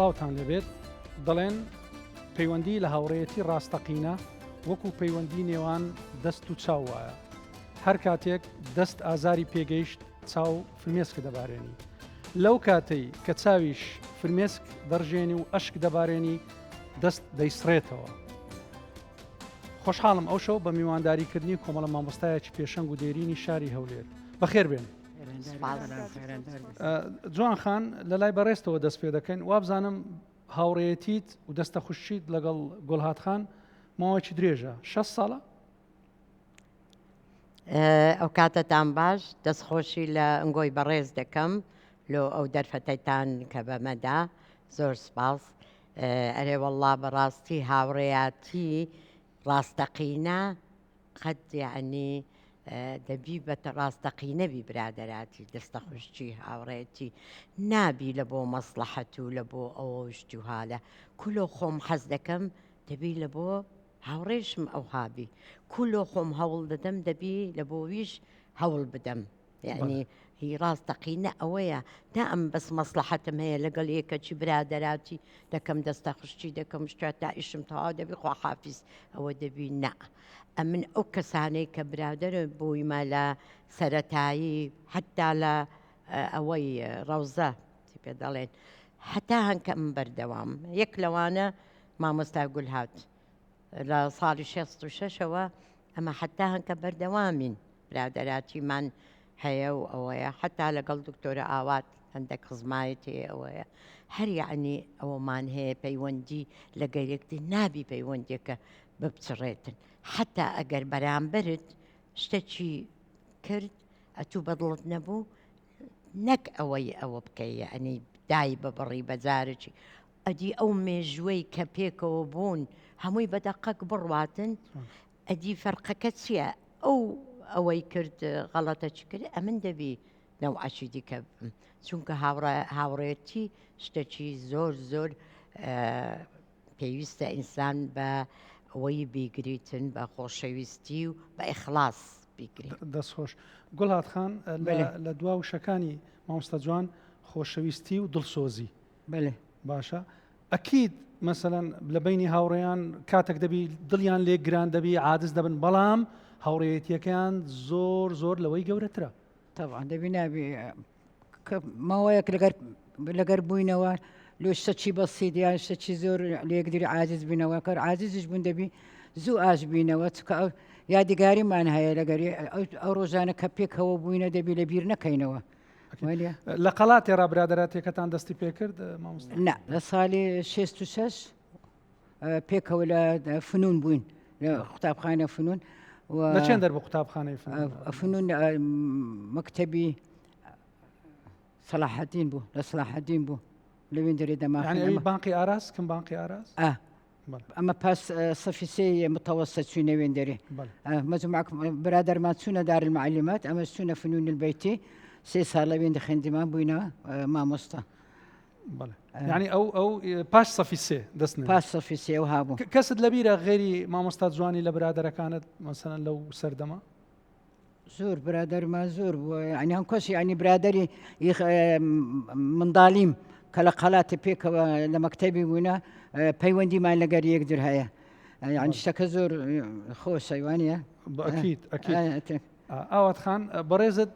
سڵاوتان لەبێت دەڵێن پەیوەندی لە هاوڕێیەتی ڕاستەقینە وەکو پەیوەندی نێوان دەست و چاو وایە هەر کاتێک دەست ئازاری پێگەیشت چاو فرمێسک دەبارێنی لەو کاتەی کە چاویش فرمێسک دەڕژێنی و ئەشک دەبارێنی دەست دەیسڕێتەوە خۆشحاڵم ئەو شەو بە میوانداریکردنی کۆمەڵە مامۆستایەکی پێشەنگ و دێرینی شاری هەولێر بەخێر بێن جوان خان لە لای بەڕێستەوە دەست پێ دەکەین وابزانم هاوڕێیەتیت و دەستە خوشیت لەگەڵ گۆڵهات خان ماوەیەکی درێژە 6 ساڵە ئەو کاتتان باش دەستخۆشی لە ئەنگۆی بەڕێز دەکەم لۆ ئەو دەرفەتەتان کە بەمەدا زۆر سپاس ئەرێ وەڵڵا بەڕاستی هاوڕێیاتی ڕاستەقینە قەت یعنی دەبی بە ڕاستەقینەبی برادەراتی دەستە خوشتی هاوڕێتی نابی لە بۆ مەسلحەت و لە بۆ ئەوە شتی و هالە کولۆ خۆم حەز دەکەم دەبی لە بۆ هاوڕێشم ئەو هابی کولۆ خۆم هەوڵ دەدەم دەبی لە بۆویش هەوڵ بدەم یعنی هی ڕاستەقینە ئەوەیە دا ئەم بەس مەسلحەتم هەیە لەگەڵ یەکەچی برادەراتی دەکەم دەستە خوشتی دەکەم شتات تا ئیشم تەواو دەبی خواحافیز ئەوە دەبی نە ئەمن ئەو کەسانەی کە برادرە بوویمە لە سەرەتایی حتا لە ئەوەی ڕەوزە پێ دەڵێن حتا هەنکەم بەردەوام یەک لەوانە مامۆستا گولهات لە ساڵی 66ەوە ئەمە حتا هەنکە بەردەوامین برادەراتیمان هەیە و ئەوەیە حتا لەگەڵ دکتۆرە ئاوات هەندێک خزمایەتی ئەوەیە هەر یعنی ئەوەمان هەیە پەیوەندی لە گەیرێکتی نابی پەیوەندێکە ببچڕێتن حتا ئەگەر بەرامبرت شتێکی کرد ئەتوو بەدڵت نەبوو نەک ئەوەی ئەوە بکەیە ئەنی دای بەبڕی بەجارێکی ئەدی ئەو مێژوەی کە پێکەوە بوون هەمووی بەدەقەک بڕواتن ئەدی فەرقەکە چییە ئەوەی کرد غەڵەتەچی کرد ئەمن دەبی نەوعەشی دیکە چونکە هاوڕێتی شتێکی زۆر زۆر پێویستە ئینسان بە ئەوەی بیگریتن بە خۆشەویستی و بە ئیخلاص بیگریت دەستخۆش گوڵهات خان لە دوا وشەکانی مامۆستا جوان خۆشەویستی و دڵسۆزی بڵێ باشە ئەکید مەسەلەن لە بینی هاوڕێیان کاتێک دەبی دڵیان لێ گران دەبی عادز دەبن بەڵام هاوڕێیەتیەکەیان زۆر زۆر لەوەی گەورەترە طبعا دەبی نابی ماوەیەک لەگەر بووینەوە لۆ شتەچی بەسیط یان شتێکی زۆر لە یەکدری عاجز بینەوە کە عاجزیش بوون دەبی زوو ئاش بینەوە چکە ئەو یادیگاریمان هەیە لەگەری ئەو ڕۆژانە کە پێکەوە بووینە دەبی لە بیر نەکەینەوە لە قەڵاتی ڕابرادەراتێکەکەتان دەستی پێکرد مامۆستا نە لە ساڵی 66 پێکەوە لە فنون بووین لە قوتابخانە فنون لە چێن دەر بە قوتابخانەی فنون مەکتەبی سەلاحەدین بوو لە سەلاحەدین بوو لەوێن دەرێ دەما بانقی ئاراس کەم بانقی ئاراس ئەمە پاس صفی سێ متوسط چوونەوێن دەرێ مەجموعە برادەرمان چوونە دارالمعلمات ئەمە چوونە فنون البەیتی 3 ساڵ لەوێن دەخوێندیمان بووینەوە مامۆستا یعنی ئەو پاش صفی سێ دەستن پاس صفی سێ و هابوو کەست لەبیرە غێری مامۆستا جوانی لە برادەرەکانت مەسەلەن لەو سەردەما زۆر برادەرمان زۆر بووە ینی هەم کەسی ینی برادەری منداڵیم کە لە قەڵاتی پێکەوە لە مەکتەبی بووینە پەیوەندیمان لەگەر یەکتر هەیە ینی شتەکە زۆر خۆشەیوانە ئاوات خان بەڕێزت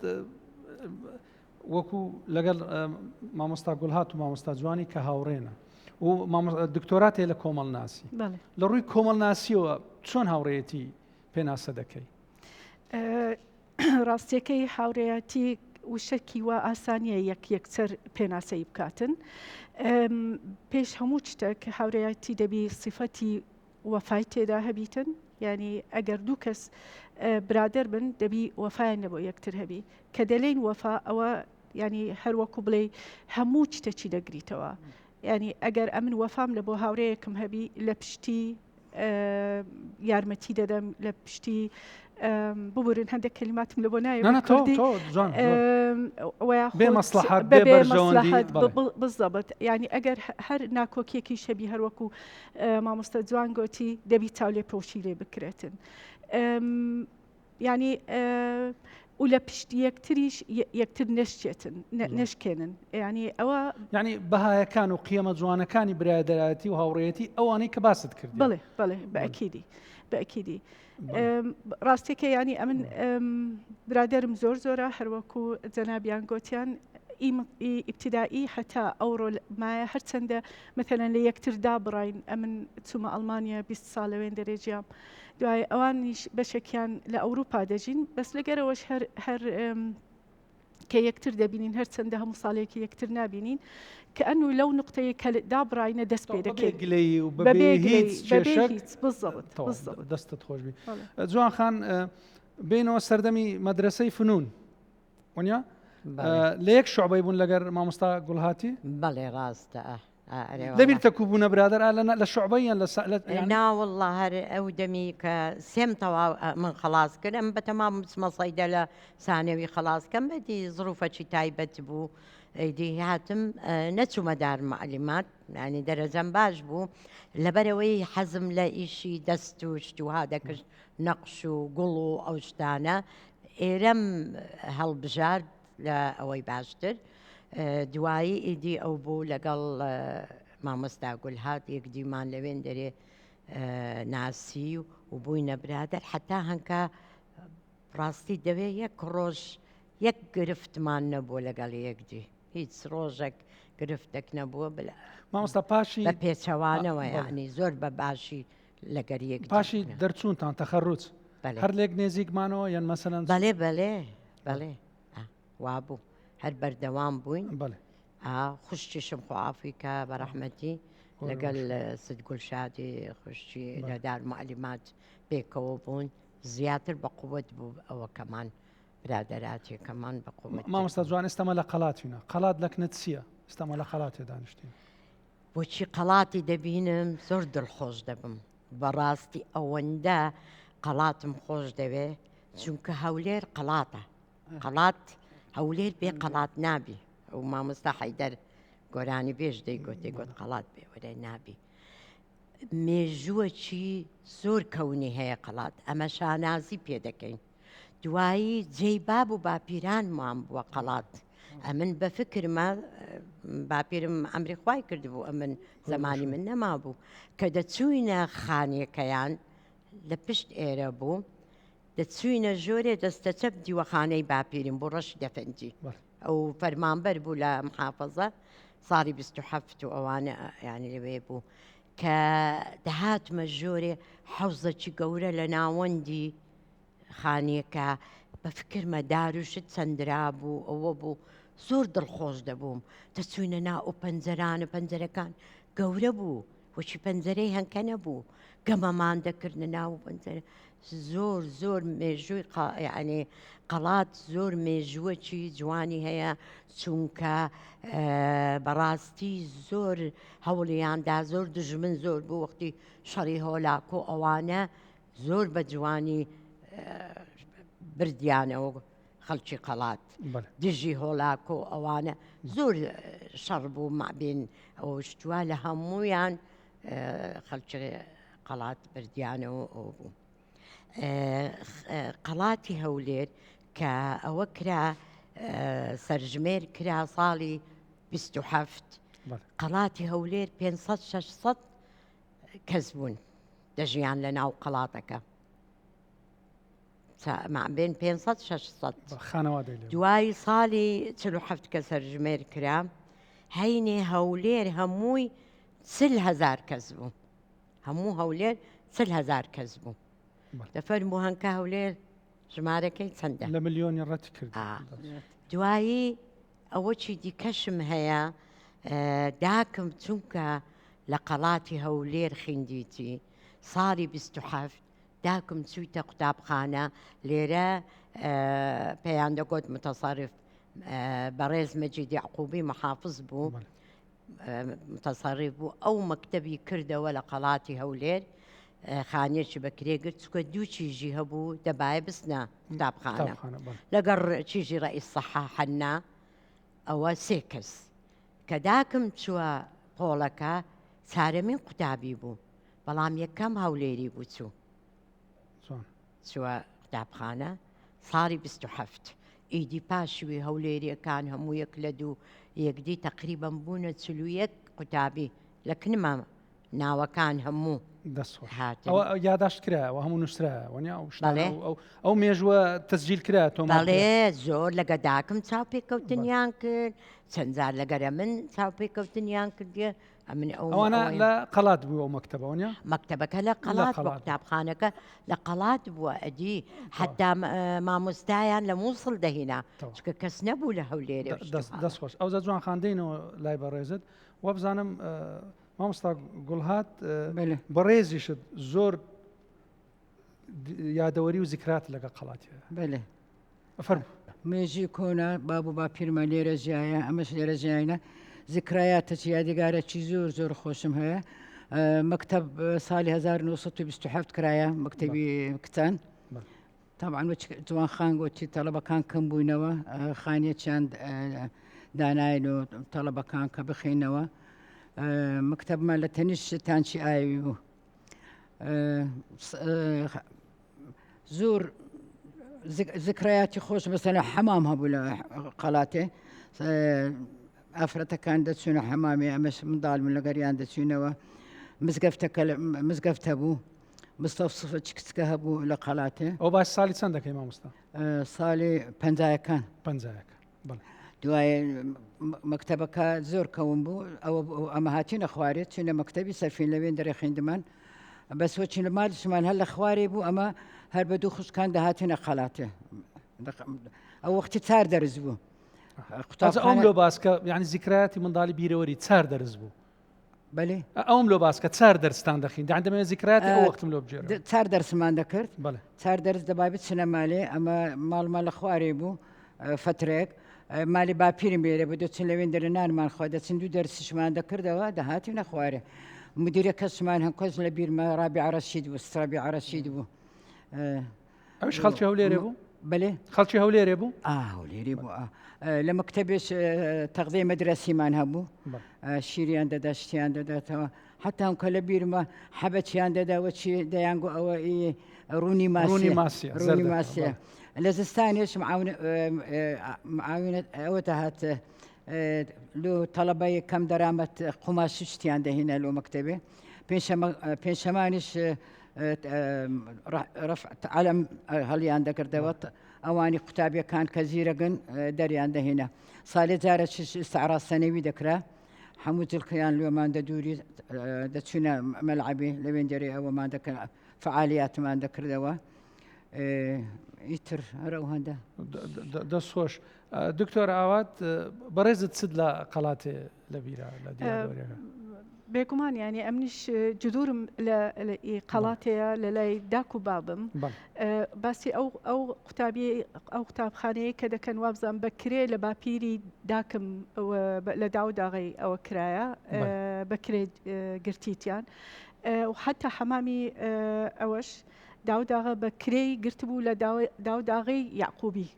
وەکو لەگەڵ مامۆستا گوڵهات و مامۆستا جوانی کە هاوڕێنە و دکتۆراتێ لە کۆمەڵ ناسی لە ڕووی کۆمەڵ ناسیەوە چۆن هاوڕێتی پێناسە دەکەی ڕاستیەکەی هاوڕێتی وشەکی وا ئاسانیە یەکسەر پێناسەی بکاتن پێش هەموو شتێک هاوڕێتی دەبی سیفەتی وەفای تێدا هەبیتن ینی ئەگەر دوو کەس برادر بن دەبی وەفایان لە بۆ یەکتر هەبی کە دەلێن وەفا ئەوە ینی هەروەکو بڵێ هەموو شتێکی دەگریتەوە ینی ئەگەر ئەمن وەفام لە بۆ هاوڕەیەکم هەبی لە پشتی یارمەتی دەدەم لە پشتی ببورن هەندێک کلماتم لە بۆ نایەت بزەبت ینی ئەگەر هەر ناکۆکیەکی شەبی هەروەکو مامۆستا جوان گوتی دەبی چاو لێ پۆشی لێ بکرێتن يعني و لە پشتی یەکتریش یەکتر نەشکێنن یعنی ئەوە یعنی بەهایەکان و قیەمە جوانەکانی برادەرایەتی و هاوڕێیەتی ئەوانەی کە باست کردی. بڵێ بڵێ بەئەکیدی ڕاستێکە ینی ئەمن برادرم زۆرە هەروەکو جەنابیان گوتیان ئیبتیدایی هەتا ئەوڕۆ مایە هەرچەندە مثلەن لە یەکتردا بڕین ئەمن چوومە ئەڵمانیا 20 ساڵەوێن دەرێجیام دوای ئەوانیش بەشێکیان لە ئەوروپا دەژین بەس لەگەرەوەش هەر کە یەکتر دەبینین هەرچەندە هەموو ساڵێکی یەکتر نابینین کە ئەنو لەو نقطەیە کە دابڕینە دەست پێ دەکەیت گلەی و بەبێ هیچ کێشەک بزڵت دەستت خۆش بی. جوان خان بینەوە سەردەمی مەدرسەی فنون وەنیا لە یەک شعبەی بوون لەگەر مامۆستا گوڵهاتی؟ بەڵێ ڕاستە لەبیرتە کوبوونە برادر لە شعبەیان نا والله هەر ئەو دەمی کە سێم تەواو من خلاص کردم بە تەمام مەسەیدە لە سانەوی خلاصکەم بەدی زروفەکی تایبەت بوو ئەیدی هاتم نەچوومە دار معلیمات ینی دەرەجەم باش بوو لەبەرەوەی حەزم لە ئیشی دەست و شتوها دەکرد نەقش و گوڵ و ئەو شتانە ئێرەم هەڵبژارد لە ئەوەی باشتر دوایی ئیدی ئەو بوو لەگەڵ مامۆستا گولهات یەک دیمان لەوێن دەرێ ناسی و بووینە برادر حتا هەنکە ڕاستی دەوێ یەک ڕۆژ یەک گرفتمان نەبووە لەگەڵ یەکدی هیچ ڕۆژێک گرفتێک نەبووە مامۆستا پاشی بە پێچەوانەوە یعنی زۆر بە باشی لەگەر یەک پاشی دەرچوونتان تەخەڕوت هەر لێک نێزیکمانەوە یان مەسەلەن بەڵێ وابوو هەر بەردەوام بووین خوشتیشم خوافیکە بە ڕەحمەتی لەگەڵ سدگول شادی خوشتی لەدار معلیمات پێکەوە بوون زیاتر بە قووەت بوو ئەوە کەمان برادەراتێکەمان بە قووەت. مامۆستا جوان ئێستەمە لە قەڵاتینە قەڵات لەکنت چییە؟ ئێستەمە لە قەڵاتێ دانیشتین بۆچی قەڵاتی دەبینم زۆر دڵخۆش دەبم بەڕاستی ئەوەندە قەڵاتم خۆش دەوێ چونکە هەولێر قەڵاتە قەڵات هەولێر بێ قەڵات نابی ئەو مامۆستا حەیدەر گۆرانی بێژ دەیگوت قەڵات بێ وەرە نابی مێژووەکی زۆر کەونی هەیە قەڵات ئەمە شانازی پێ دەکەین دوایی جێی باب و باپیرانمان بووە قەڵات ئەمن بە فکرمە باپیرم ئەمری خوای کردبوو ئەمن زمانی من نەما بوو کە دەچووینە خانیەکەیان لە پشت ئێرە بوو دەچووینە ژۆرێ دەستە چەپ دیوەخانەی باپیرم بۆ ڕەش دەفەنجی ئەو فەرمانبەر بوو لە محافەزە ساڵی 27 و ئەوانە ینی لەوێ بوو کە دەهاتمە ژۆرێ حەوزەکی گەورە لە ناوەندی خانیەکە بە فکرمە داروشت چەندرا بوو ئەوە بوو زۆر دڵخۆش دەبووم دەچووینە ناو ئەو پەنجەرانە پەنجەرەکان گەورە بوو وەچی پەنجەرەی هەنکە نەبوو گەمەمان دەکردنە ناو پەنجەرە زۆر مێژووی ینی قەڵات زۆر مێژووەکی جوانی هەیە چونکە بەڕاستی زۆر هەوڵیاندا زۆر دژمن زۆر بوو وەختی شەڕی هۆلاک و ئەوانە زۆر بە جوانی بردیانەوە خەڵکی قەڵات دژی هۆلاک و ئەوانە زۆر شەڕ بوو مابین ئەو شتووە لە هەموویان خەڵکی قەڵات بردیانەوە ئەو بوو. قەڵاتی هەولێر کە ئەوە کرا سەرژمێر کرا ساڵی 27 قەڵاتی هەولێر 500-600 کەس بوون دەژیان لە ناو قەڵاتەکە بین 500-600 دوای ساڵی 47 کە سەرژمێر کرا هەینێ هەولێر هەمووی 40,000 کەس بوو هەموو هەولێر 40,000 کەس بوو دەفەرموو هەنکە هەولێر ژمارەکەی چەندە لە ملیۆنی ڕەت کرد دوایی ئەوەی دیکەشم هەیە داکم چونکە لە قەڵاتی هەولێر خیندیتی ساڵی 27 داکم چوویتە قوتابخانە لێرە پێیان دەگوت متەسەرف بەڕێز مەجید یعقوبی محافظ بوو متەسەرف بوو ئەو مەکتەبی کردەوە لە قەڵاتی هەولێر خانێکی بەکرێگرت چکە دوو چیژی هەبوو دەبایە بستنە قوتابخانە لەگەڕ چیژی ڕئیس سەحا حەنا ئەوە 3 کەس کە داکم چووە پۆڵەکە چارەمین قوتابی بوو بەڵام یەکەم هەولێری بوو چووە قوتابخانە ساڵی 27 ئیدی پاشوی هەولێریەکان هەموو یەک لە دوو یەکدی تقریبا بوونە 41 قوتابی لە کنمە ناوەکان هەموو دەستخۆش هاتن. ئەوە یاداشت کرایەوە هەموو نووسرا وەنیا بەڵێ. ئەو مێژوە تەسجیل کرا تۆ بەڵێ زۆر لەگە داکم چاو پێکەوتنیان کرد چەندجار لەگەرە من چاو پێکەوتنیان کردێ من ئەوانە لە قەڵات بوو ئەو مەکتەبەوەنیا مەکتەبەکە لە قەڵات قەڵات. قوتابخانەکە لە قەڵات بووە ئەدی حتا مامۆستایان لە مووسڵ دەهینا چکە کەس نەبوو لە هەولێرێ دەستخۆش ئەو زە جوان خاندەینەوە لای بەڕێزت وە بزانم مامۆستا گوڵهات بەڕێزیشت زۆر یادەوەری و زیکرات لەگە قەڵاتیە بەێ فەرموو. مێژی کۆنا باب و با پیرمە لێرە ژایە ئەمەش لێرە ژایە ذکرایاتە یادگارێکی زۆر زۆر خۆشم هەیە مەکتب ساڵی 1927 کرایە مەکتەبی کتان طبعا جوان خان گوتی تەڵەبەکان کەم بووینەوە خانیەکیان داناین و تەڵەبەکان کە بخینەوە مەکتەبمان لە تەنیشتانچی ئاوی بوو زۆر ذکرایاتی خۆش بەسەر حەمام هەبوو لە قەڵاتێ ئافرەتەکان دەچوونە حەمامی ئەمەش منداڵ من لەگەریان دەچوینەوە مزگەفتە بوو مستەفسفە کچکە هەبوو لە قەڵاتێ. ئەو باش ساڵی چەند دەکەی مامۆستا؟ ساڵی پەنجایەکان دوایە مەکتەبەکە زۆر کەون بوو ئەمە هاتیینە خوارێت چینە مەکتەبی سەرفین لەوێن دەرێ خوێندمان بەس وەچین لە مالیشمان هەر لە خوارێ بوو ئەمە هەر بە دوو خوشکان دەهاتینە قەڵاتێ ئەو وەختی چار دەرز بوو ئەوم لۆ باسکە یعنی زیکراتی منداڵی بیرەوەری چار دەرز بوو بەێ ئەوم لۆ باسکە چار دەرستان دەخین دەمە زیکراتی ئەو وەختم لۆ بجێر چار دەرسمان دەکرد چار دەرز دەبابێت چنە مالێ ئەمە ماڵمان لە خوارێ بوو فترێک مالی باپیرم بێرە بە دەچن لەوێن دەرە نانمان خوا دەچن دوو دەرسشمان دەکردەوە دەهاتی نەخوارێ مدیرە کەسمان هەم کەس لە بیرمە ڕابی عرەشید بوو سترابی عرەشید بوو ئەوش خەڵکی هەولێرێ بوو بەێ خەڵکی هەولێرێ بوو هەولێری بوو لە مەکتەبێش تەغذیە مەدرسیمان هەبوو شیریان دەدا شتیان دەداتەوە حتام کە لە بیرمە حەبەتیان دەداوە چی دەیانگو ئەوە ڕوونی ماسیە لە زستانێش معاونەت ئەوە هات لۆ تەڵەبەی کەم دەرامەت قوماش شتیان دەهێنە لۆ مەکتەبێ پێنجشەمانیش عەلەم هەڵیان دەکردەوە ئەوانی قوتابیەکان کە زیرەگەن دەریان دەهێنا ساڵێ جارە ئیستعرا سەنەوی دەکرا هەموو جڵقیان لێمان دەدووری دەچونە مەلعەبێ لەوێن دەرێ ئەوەمان دەکەن فعالیاتمان دەکردەوە ئیتر هەرەو هەندە دەست خۆش دکتۆر ئاوات بەڕێزت چت لە قەڵاتێ لە بیرە لە دیارەوەریەکە بێگومان ینی ئەمنیش جدورم لە قەڵاتەیە لە لای داک و بابم باسی ئەو قوتابی ئەو قوتابخانەیە کە دەکەن وابزان بەکرێ لە باپیری داکم لە داوداغی ئەوە کرایە بەکرێ گرتیتیان و حتا حەمامی ئەوەش داوداغە بە کرێی گرتبوو لە داوداغی یعقوبی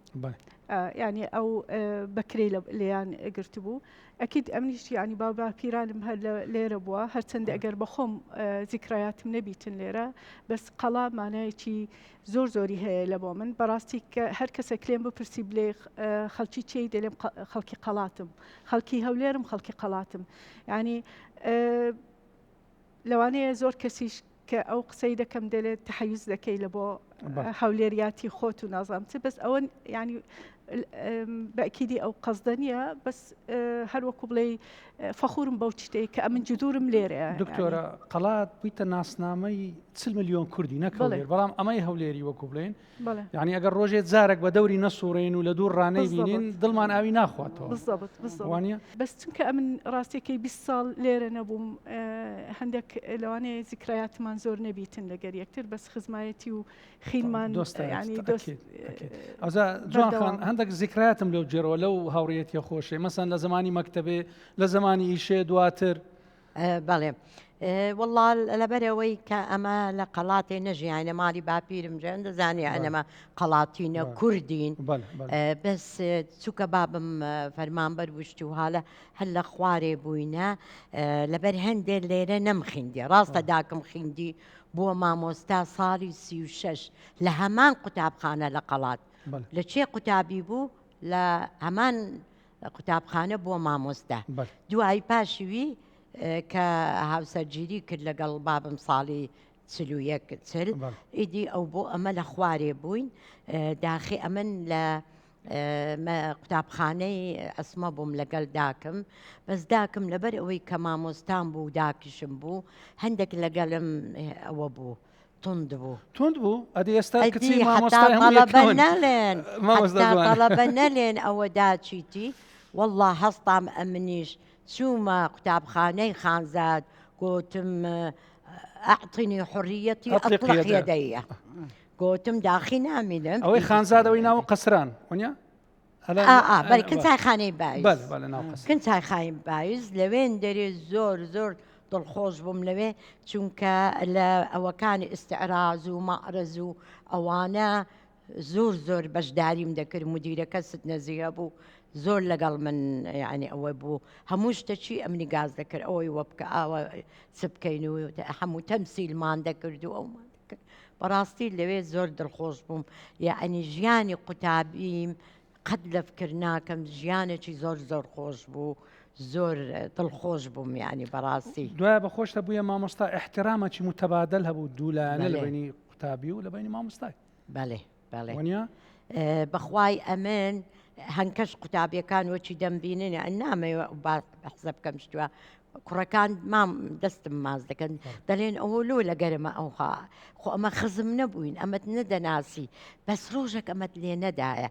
ینی ئەو بەکرێ لیان گرتبوو ئەکید ئەمنیش ینی باپیرانم هەر لێرە بووە هەرچەندە ئەگەر بەخۆم زیکرایاتم نەبیتن لێرە بەس قەڵا مانایەکی زۆر زۆری هەیە لە بۆ من بەڕاستی کە هەر کەسێک لێم بپرسی بلێ خەڵکی چی دەلێم خەڵکی قەڵاتم خەڵکی هەولێرم خەڵکی قەڵاتم ینی لەوانەیە زۆر کەسیش کە ئەو قسەی دەکەم دەلێت تحەیز دەکەی لە بۆ هەولێریاتی خۆت و نازام چ بەس ئەوە ینی بەئکیدی ئەو قەزدە نییە بەس هەروەکو بڵێ فەخورم بەو شتەیە کە ئەمن جدورم لێرەیە دکتۆرە قەڵات بوویتە ناسنامەی 40 ملیۆن کوردی نەکەڵێر بەڵام ئەمەی هەولێری وەکو بڵێن یعنی ئەگەر ڕۆژێت جارێک بە دەوری نەسوڕێن و لە دوور ڕانەی بینین دڵمان ئاوی ناخواتەوە وانە بەس چونکە ئەمن ڕاستێکی 20 ساڵ لێرە نەبووم هەندێک لەوانەیە زیکرایاتمان زۆر نەبیتن لەگەر یەکتر بەس خزمایەتی و خینمان جوان هەندێک زیکرایاتم لەو جێرەوە لەو هاوڕێتی خۆشێ مەسەن لە زمانی مەکتەبێ لە زمانی ئیشێ دواتر بەڵێ والله لەبەرەوەی کە ئەمە لە قەڵاتێ نەژیانە ماڵی باپیرم جێن دەزانێ ئەنەمە قەڵاتینە کوردین بەس چووکە بابم فەرمانبەر وشتی و حالە هەر لە خوارێ بووینە لەبەر هەندێک لێرە نەم خوێندی ڕاستە داکەم خوێندی بووە مامۆستا ساڵی 36 لە هەمان قوتابخانە لە قەڵات بەڵێ لە چێ قوتابی بوو لە هەمان قوتابخانە بووە مامۆستا بەڵێ دوایی پاشوی کە هاوسەرگیری کرد لەگەڵ بابم ساڵی 41 بەڵێ ئیدی ئەو بۆ ئەمە لە خوارێ بووین داخی ئەمن لە قوتابخانەی ئەسمە بووم لەگەڵ داکم بەس داکم لەبەر ئەوەی کە مامۆستان بوو داکیشم بوو هەندێک لەگەڵم ئەوە بوو تند بوو تند بوو ئەدی ئێستا کچی ئەدی مامۆستای حتا هەموو تەڵەبە یەکەون. نەڵێن مامۆستا حتا جوانە. تەڵەبە نەڵێن ئەوە داچیتی والله هەستام ئەمنیش چوومە قوتابخانەی خانزاد گوتم ئەعطینی حڕیەتی أطلق ئەطلق يدك. یەدەیە گوتم داخی نامێنم ئەوەی خانزادەوەی ناو قەسران وەنیا بەڵێ کنچایخانەی باعث بەڵێ بەڵێ ناو قەسر کنچایخانەی باعث لەوێن دەرێ زۆر زۆر دڵخۆش بووم لەوێ چونکە لە ئەوەکانی ئستعراز و مەعرز و ئەوانە زۆر زۆر بەشداریم دەکرد مدیرەکە ست نەزیە بوو زۆر لەگەڵ من یعنی ئەوە بوو هەموو شتەچی ئەمنی گاز دەکرد ئەوەی وە بکە ئاوە چ بکەین و هەموو تەمسیلمان دەکرد و ئەومان دەکرد بەڕاستی لەوێ زۆر دڵخۆش بووم یعنی ژیانی قوتابیم قەت لە فکر ناکەم ژیانێکی زۆر زۆر خۆش بوو زۆر دڵخۆش بووم یعنی بەڕاستی دوایە بەخۆشتە بووە مامۆستا احترامێکی متەبادل هەبوو دوولایەنە لە بەڵێ. بینی قوتابی و لە بینی مامۆستای بەڵێ بەڵێ وەنیا بەخوای ئەمن هەنکەش قوتابیەکان وەچی دەمبینن نامەوە بەحسە بکەم شتووە کوڕەکان مام دەستم ماز دەکەن دەڵێن ئەوە لۆ لە گەرمە ئەوها خۆ ئەمە خزم نەبووین ئەمەت نەدەناسی بەس ڕۆژێک ئەمەت لێ نەدایە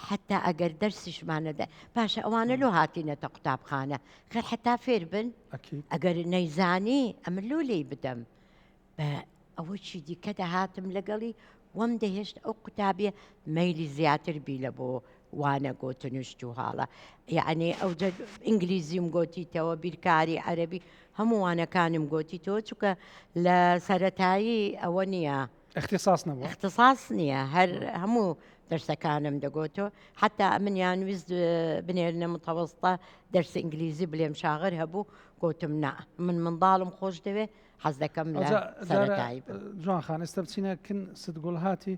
حتا ئەگەر دەرسیشمانەدا پاشە ئەوانە لۆ هاتینەتە قوتابخانە خێر حتا فێر بن ئەکید ئەگەر نەیزانی ئەمە لۆ لێی بدەم بە ئەوە چی دیکە دەهاتم لەگەڵی وەم دەهێشت ئەو قوتابیە مەیلی زیاتر بی لە بۆ وانە گۆتنوشت و هاڵە یعنی ئەو ئینگلیزیم گۆتیتەوە بیرکاری عەربی هەموو وانەکانم گۆتیتەوە چونکە لە سەرەتایی ئەوە نییە اختصاص نەبووە اختصاص نییە هەر هەموو دەرسەکانم دەگۆتەوە حتا ئەمنیان ویست بنێرنە متەوەستە دەرس ئینگلیزی بلێم شاغر هەبوو گوتم نا من منداڵم خۆش دەوێ حەز دەکەم لە سەرەتایی بم جوان خان ئێستا بچینە کن ستگوڵ هاتی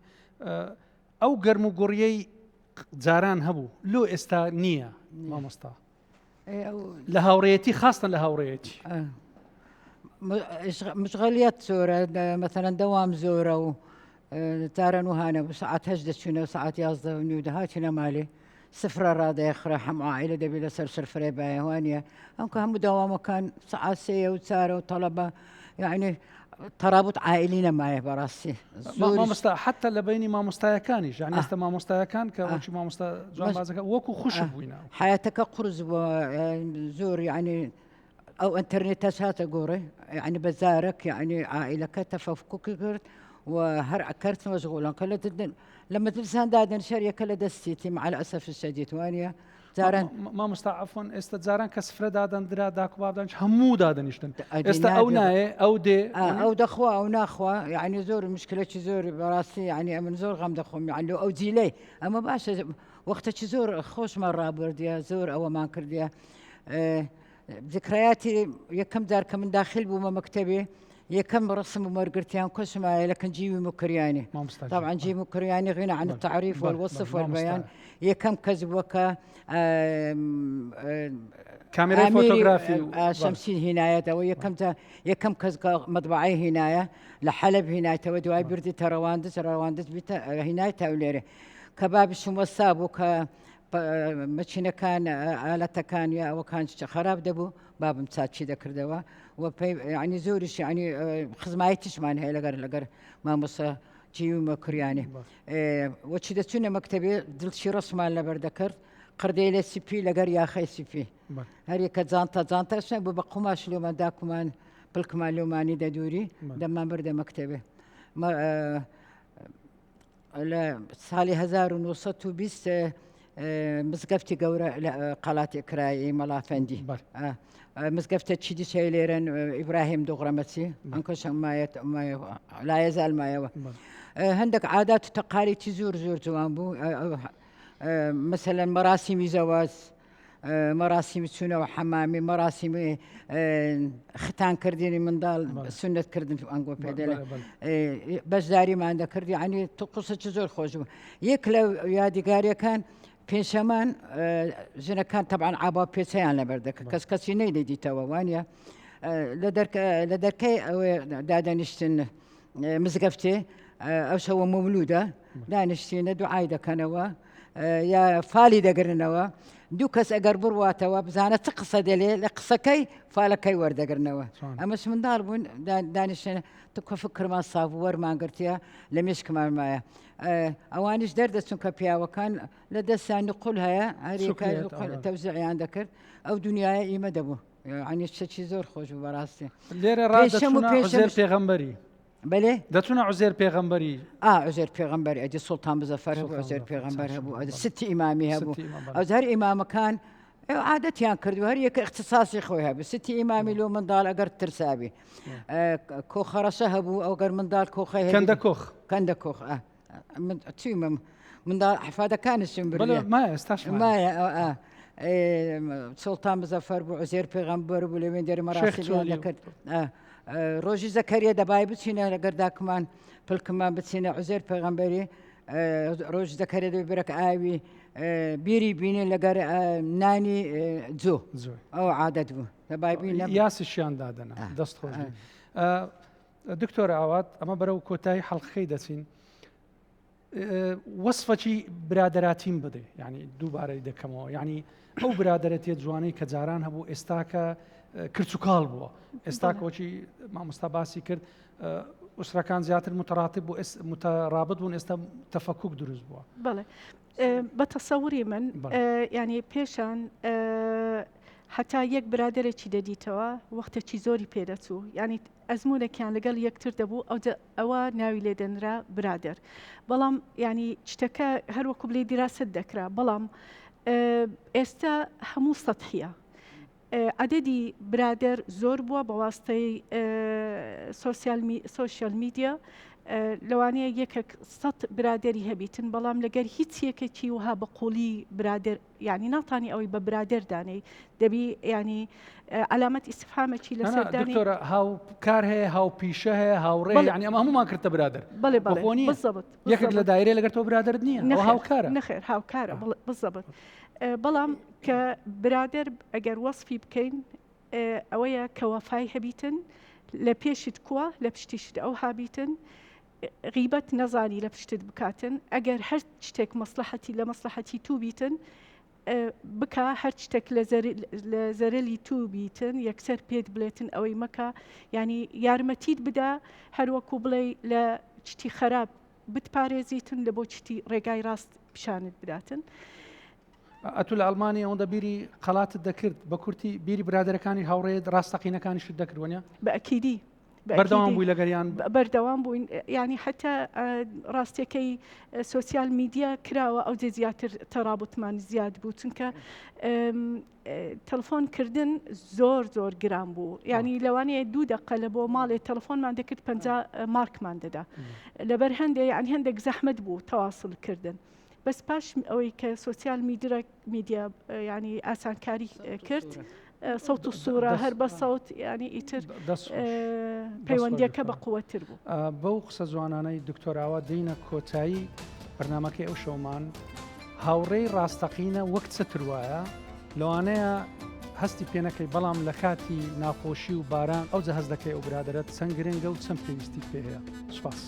ئەو گەرم و گوڕیەی جاران هەبوو لۆ ئێستا نییە مامۆستا لە هاوڕێتی خاستن لە هاوڕێتی مشغليات زورة مثلا دوام زورة و تارن وهانا وساعات هجدة شنو وساعات يازدة ونيودة هاتنا مالي سفرة راضي يخرى حم عائلة دبي لسر سفرة باي هوانيا هم كان دوام كان ساعات سية وتسارة وطلبة يعني ترابط عائلينا معي براسي مامۆستا حتى لە بینی مامۆستایەکانیش یعنی ئێستا مامۆستایەکان کە وەکی مامۆستا جوان بازەکە وەکو خوش بووینە حياتك قرز وزور يعني او انترنت هات قوري يعني بزارك يعني عائلك تفكك قرت وهر كرت مشغولا كلا لما تلسان دادن شريه كلا دستيتي مع الاسف الشديد وانيا زارن مامۆستا عفۆن ئێستا جاران کە سفرە دادەندرا داکو بابدانش هەموو دادەنیشتن ئێستا ئەو نایە ئەو دێ او دخوا او ناخوا يعني زور مشكله زور براسي يعني من زور غم دخوم يعني او زيلي اما باشا وقتها زور خوش مره برديا زور او ما كرديا ذكرياتي يكم دار كم داخل بوما مكتبي يكم رسم ومرقرتيان كسمة لكن جيبي مكرياني طبعا جيبي مكرياني غنى عن التعريف والوصف والبيان يكم كذب وكا كاميرا فوتوغرافي شمسي هناية يكم كز مطبعي هناية لحلب هناية ودواي بردي ترواندس بيتا هناية توليري كباب الشموساب وكا ماشينا كان آلته كان يا وكان خراب دبو باب مساتشي ذكر دوا يعني زورش يعني خزمايتش مان هي لقر ما مصا جيو مكرياني وشي دتشنا مكتبي دلت شي رسم على بردكر قرديله سي بي لقر يا خي سي بي هري كزانتا شنو بقماش لو ما داكمان بالكمال لو ماني دوري دما برد مكتبه ما لا سالي 1920 مسقفتي قورة قالات إكراي ملافندي مسقفتي تشيدي شايليرن إبراهيم دغرمتي أنكش ما لا يزال ما يوا عندك عادات وتقاليد زور زوانبو مثلا مراسم زواج مەراسیمی چوونەوە حەمامی مەراسیمی ختان کردنی منداڵ سنت کردن ئەنگۆ پێدەڵێ بەشداریمان دەکردی عنی تو قسەی زۆر خۆش بوو یەک لە یادیگاریەکان پێنجشەمان ژنەکان تەبعاً ئابا پێچەیان لەبەر دەکە کەسی نەیدەدیتەوە وانە لە دەرکەی دادەنیشتن مزگەفتێ ئەو شەوە مەولودە دانیشتینە دوعای دەکەنەوە یا فالی دەگرنەوە دوو کەس ئەگەر بڕواتەوە بزانە چ قسە دەلێ لە قسەکەی فالەکەی وەردەگرنەوە ئەمەش منداڵ بوون دانیشتێنە تو کە فکرمان ساف وەرمانگرتیە لە مێشکمان مایە ئەوانیش دەردەچون کە پیاوەکان لە دەستیان نقول هەیە هەریەکە تەوزیعیان دەکرد ئەو دنیاە ئیمە دەبوو عنی شتێکی زۆر خۆش بوو بەڕاستی لێرە ڕادەچوونە عوزێر پێغەمبەری بەلێ دەچوونە عوزێر پێغەمبەری عوزێر پێغەمبەر ئەدی سوڵتان بزەفەر هەبوو عوزێر پێغەمبەر هەبوو ئەدی ستی ئیمامی هەبوو ئەو هەر ئیمامەکان عادەتیان کردو هەر یەکە اختصاصی خۆی هەبوو ستی ئیمامی لۆ منداڵ ئەگەر ترسابی کۆخەڕەشە هەبوو ئەو گەر منداڵ کۆخی کەندە کۆخ کەندە کۆخ چیمە منداڵ حفادەکانشم مایە ئێستاش مایە سوڵتان بزەفەر بوو عوزێر پێغەمبەر بوو لەوێن دەری مەراسیمیان دەکرد ڕۆژی زەکەریە دەبای بچینە لەگەر داکمان پلکمان بچینە عوزێر پێغەمبەری ڕۆژ زەکەرە دەبێرەک ئاوی بیری بینێ لەگەر نانی جۆ ئەو عادەت بوو دەبای بینە یاسیشیان دادەنا دەست خۆش دکتۆرە ئاوات ئەمە بەرەو کۆتایی حەڵقەکەی دەچین وەسفەکی برادەراتیم بدەێ ینی دووبارەی دەکەمەوە ینی ئەو برادەرەتێت جوانەی کە جاران هەبوو ئێستاکە کرچ و کاڵ بووە ئێستا کۆچی مامۆستا باسی کرد ئوسرەکان زیاتر متەڕابط بوون ئێستا تەفەکوک دروست بووە بەڵێ بە تەسەوری من ینی پێشان حتا یەک برادێکی دەدیتەوە وەختێکی زۆری پێدەچوو ینی ئەزمونێکیان لەگەڵ یەکتر دەبوو ئەوە ناوی لێدەنرا برادر بەڵام ینی شتەکە هەروەکو بلێ دیراست دەکرا بەڵام ئێستا هەموو سەتحیە عددی برادر زۆر بووە بە واستەی سۆشیال میدیا لەوانەیە یەکێک 100 برادری هەبیتن بەڵام لەگەر هیچ یەکێکی وها بە قوڵی برادر ینی ناتانی ئەوەی بە برادر دانەی دەبی ینی علامەت ئیسفهامێکی لەسەردانی دکتۆرە هاوکار هەیە هاوپیشە هەیە هاوڕێ ینی ئەمە هەمومان کردە برادر بەڵێ بەڵێ یەکێک لە دایرێ لەگەر تۆ برادر نییە هاوکارە نەخێر هاوکارە بزەبت بەڵام کە برادر ئەگەر وەصفی بکەین ئەوەیە کە وەفای هەبیتن لە پێشت کووە لە پشتیشت ئەو هابیتن غیبەت نەزانی لە پشتت بکاتن ئەگەر هەر شتێک مەسلحەتی لە مەسلحەتی تو بیتن بکە هەر شتێک لە زەرەلی تو بیتن یەکسەر پێت بڵێتن ئەوەی مەکە ینی یارمەتیت بدا هەروەکو بڵێ لە شتی خراپ بتپارێزیتن لە بۆ شتی ڕێگای ڕاست پیشانت بداتن ئەتو لە ئەڵمانی ئەوەندە بیری قەڵاتت دەکرد بە کورتی بیری برادەرەکانی هاوڕێت ڕاستەقینەکانیشت دەکردوانە بە ئەکیدی بەردەوام بووی لەگەریان بەردەوام بووین ینی حتا ڕاستیەکەی سۆسیال میدیا کراوە ئەو جێ زیاتر تەڕابوتمان زیاد بوو چونکە تەلفۆنکردن زۆر زۆر گران بوو ینی لەوانەیە 2 دقە لە بۆ ماڵێ تەلفۆنمان دەکرد 50 مارکمان دەدا لەبەر هەندێک ینی هەندێک زەحمت بوو تەواصلکردن بەس پاش ئەوەی کە سۆسیال میدیا ینی ئاسانکاری کرد سەوت و سوورە هەر بە سەوت ینی ئیتر پەیوەندیەکە بە قووەتر بوو بەو قسە جوانانەی دکتۆراوە دەینە کۆتایی بەرنامەکەی ئەو شەومان هاوڕێی ڕاستەقینە وەک چتر وایە لەوانەیە هەستی پێنەکەی بەڵام لە کاتی ناخۆشی و باران ئەو جە هەز دەکەی ئەو برادرەت چەند گرنگە و چەند پێویستی پێ هەیە سوپاس